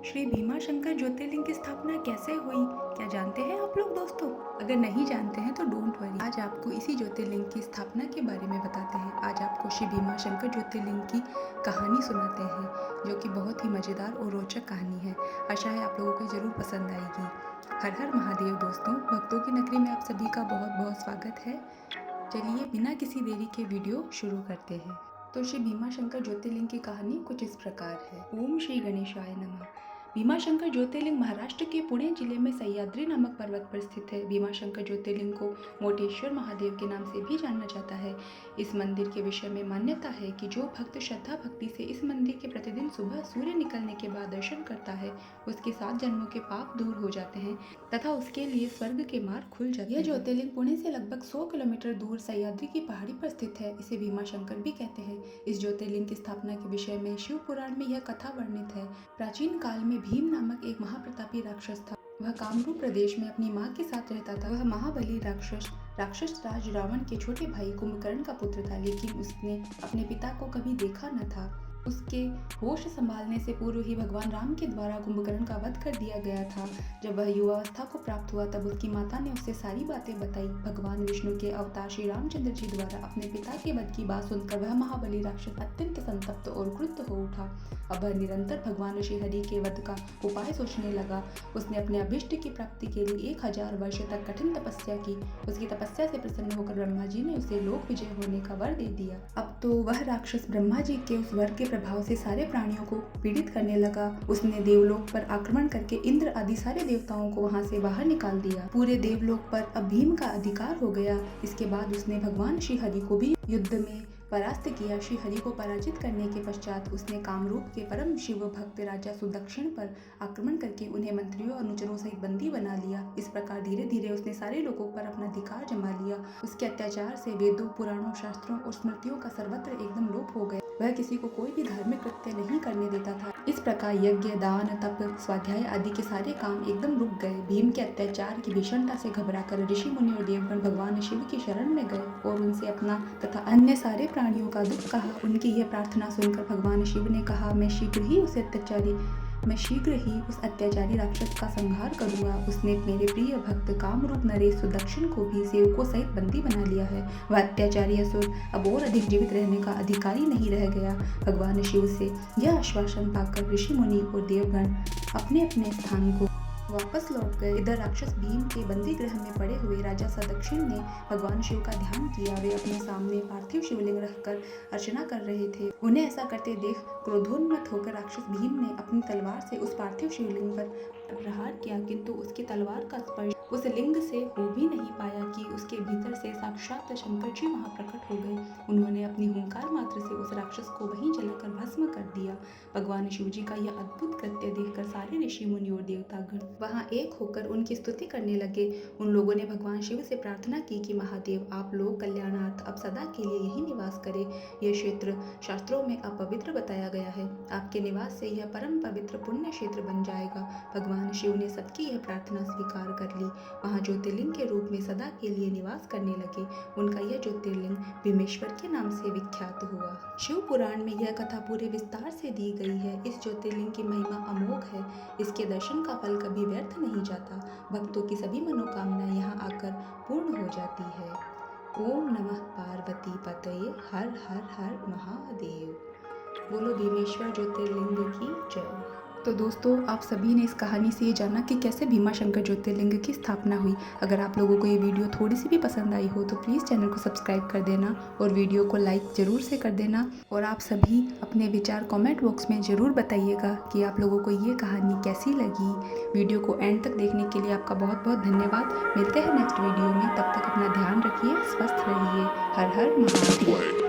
श्री भीमाशंकर ज्योतिर्लिंग की स्थापना कैसे हुई, क्या जानते हैं आप लोग दोस्तों? अगर नहीं जानते हैं तो डोंट वरी, आज आपको इसी ज्योतिर्लिंग की स्थापना के बारे में बताते हैं। आज आपको श्री भीमाशंकर ज्योतिर्लिंग की कहानी सुनाते हैं, जो कि बहुत ही मज़ेदार और रोचक कहानी है। आशा है आप लोगों को ज़रूर पसंद आएगी। हर हर महादेव दोस्तों, भक्तों की नगरी में आप सभी का बहुत बहुत स्वागत है। चलिए बिना किसी देरी के वीडियो शुरू करते हैं। तो श्री भीमाशंकर ज्योतिर्लिंग की कहानी कुछ इस प्रकार है। ओम श्री गणेशाय नमः। भीमाशंकर ज्योतिर्लिंग महाराष्ट्र के पुणे जिले में सह्याद्री नामक पर्वत पर स्थित है। भीमाशंकर ज्योतिर्लिंग को मोटेश्वर महादेव के नाम से भी जाना जाता है। इस मंदिर के विषय में मान्यता है कि जो भक्त श्रद्धा भक्ति से इस मंदिर के प्रतिदिन सुबह सूर्य निकलने के बाद दर्शन करता है, उसके 7 जन्मों के पाप दूर हो जाते हैं तथा उसके लिए स्वर्ग के मार्ग खुल जाते हैं। यह ज्योतिर्लिंग पुणे से लगभग 100 किलोमीटर दूर सह्याद्री की पहाड़ी पर स्थित है। इसे भीमाशंकर भी कहते हैं। इस ज्योतिर्लिंग की स्थापना के विषय में शिव पुराण में यह कथा वर्णित है। प्राचीन काल में भीम नामक एक महाप्रतापी राक्षस था। वह कामरूप प्रदेश में अपनी माँ के साथ रहता था। वह महाबली राक्षस राज रावण के छोटे भाई कुंभकर्ण का पुत्र था, लेकिन उसने अपने पिता को कभी देखा न था। उसके होश संभालने से पूर्व ही भगवान राम के द्वारा कुंभकर्ण का वध कर दिया गया था। जब वह युवावस्था को प्राप्त हुआ तब उसकी माता ने उससे सारी बातें बताई। भगवान विष्णु के अवतार श्री रामचंद्र जी द्वारा अपने पिता के वध की बात सुनकर वह महाबली राक्षस अत्यंत संतप्त और क्रुद्ध हो उठा। अब वह निरंतर भगवान श्री हरि के वध का उपाय सोचने लगा। उसने अपने अभिष्ट की प्राप्ति के लिए 1000 वर्ष तक कठिन तपस्या की। उसकी तपस्या से प्रसन्न होकर ब्रह्मा जी ने उसे लोक विजय होने का वर दे दिया। अब तो वह राक्षस ब्रह्मा जी के उस वर के प्रभाव से सारे प्राणियों को पीड़ित करने लगा। उसने देवलोक पर आक्रमण करके इंद्र आदि सारे देवताओं को वहां से बाहर निकाल दिया। पूरे देवलोक पर अब भीम का अधिकार हो गया। इसके बाद उसने भगवान श्री हरि को भी युद्ध में परास्त किया। श्री हरि को पराजित करने के पश्चात उसने कामरूप के परम शिव भक्त राजा सुदक्षिण पर आक्रमण करके उन्हें मंत्रियों और अनुचरों सहित बंदी बना लिया। इस प्रकार धीरे धीरे उसने सारे लोगों पर अपना अधिकार जमा लिया। उसके अत्याचार से वेदों, पुराणों, शास्त्रों और स्मृतियों का सर्वत्र एकदम लोप हो गया। वह किसी को कोई भी धार्मिक कृत्य नहीं करने देता था। इस प्रकार यज्ञ, दान, तप, स्वाध्याय आदि के सारे काम एकदम रुक गए। भीम के अत्याचार की भीषणता से घबराकर ऋषि मुनि और देवगण भगवान शिव की शरण में गए और उनसे अपना तथा अन्य सारे प्राणियों का दुख कहा। उनकी यह प्रार्थना सुनकर भगवान शिव ने कहा, मैं शीघ्र ही उस अत्याचारी राक्षस का संहार करूंगा। उसने मेरे प्रिय भक्त कामरूप नरेश सुदक्षिण को भी सेवकों सहित बंदी बना लिया है। वह अत्याचारी असुर अब और अधिक जीवित रहने का अधिकारी नहीं रह गया। भगवान शिव से यह आश्वासन पाकर ऋषि मुनि और देवगण अपने अपने स्थान को वापस लौट गए। इधर राक्षस भीम के बंदी गृह में पड़े हुए राजा सदक्षिण ने भगवान शिव का ध्यान किया। वे अपने सामने पार्थिव शिवलिंग रखकर अर्चना कर रहे थे। उन्हें ऐसा करते देख क्रोधोन्मत्त होकर राक्षस भीम ने अपनी तलवार से उस पार्थिव शिवलिंग पर प्रहार किया, किंतु उसकी तलवार का स्पर्श उस लिंग से हो भी नहीं पाया कि उसके भीतर से साक्षात शंकर जी वहां प्रकट हो गए। उन्होंने अपनी हुंकार मात्र से उस राक्षस को वहीं जलाकर भस्म कर दिया। भगवान शिव जी का यह अद्भुत कृत्य देखकर सारे ऋषि मुनि और देवतागण वहां एक होकर उनकी स्तुति करने लगे। उन लोगों ने भगवान शिव से प्रार्थना की कि महादेव, आप लोग कल्याणार्थ अब सदा के लिए यही निवास करें। यह क्षेत्र शास्त्रों में अपवित्र बताया गया है। आपके निवास से यह परम पवित्र पुण्य क्षेत्र बन जाएगा। भगवान शिव ने सबकी यह प्रार्थना स्वीकार कर ली। वहां ज्योतिर्लिंग के रूप में सदा के लिए निवास करने लगे। उनका यह ज्योतिर्लिंग भीमेश्वर के नाम से विख्यात हुआ। शिव पुराण में यह कथा पूरे विस्तार से दी गई है। इस ज्योतिर्लिंग की महिमा अमोघ है। इसके दर्शन का फल कभी व्यर्थ नहीं जाता। भक्तों की सभी मनोकामनाएं यहाँ आकर पूर्ण हो जाती है। ओम नमः पार्वती पतये, हर हर हर महादेव। बोलो भीमेश्वर ज्योतिर्लिंग की जय। तो दोस्तों, आप सभी ने इस कहानी से ये जाना कि कैसे भीमाशंकर ज्योतिर्लिंग की स्थापना हुई। अगर आप लोगों को ये वीडियो थोड़ी सी भी पसंद आई हो तो प्लीज़ चैनल को सब्सक्राइब कर देना और वीडियो को लाइक ज़रूर से कर देना। और आप सभी अपने विचार कमेंट बॉक्स में ज़रूर बताइएगा कि आप लोगों को ये कहानी कैसी लगी। वीडियो को एंड तक देखने के लिए आपका बहुत बहुत धन्यवाद। मिलते हैं नेक्स्ट वीडियो में। तब तक अपना ध्यान रखिए, स्वस्थ रहिए। हर हर महादेव।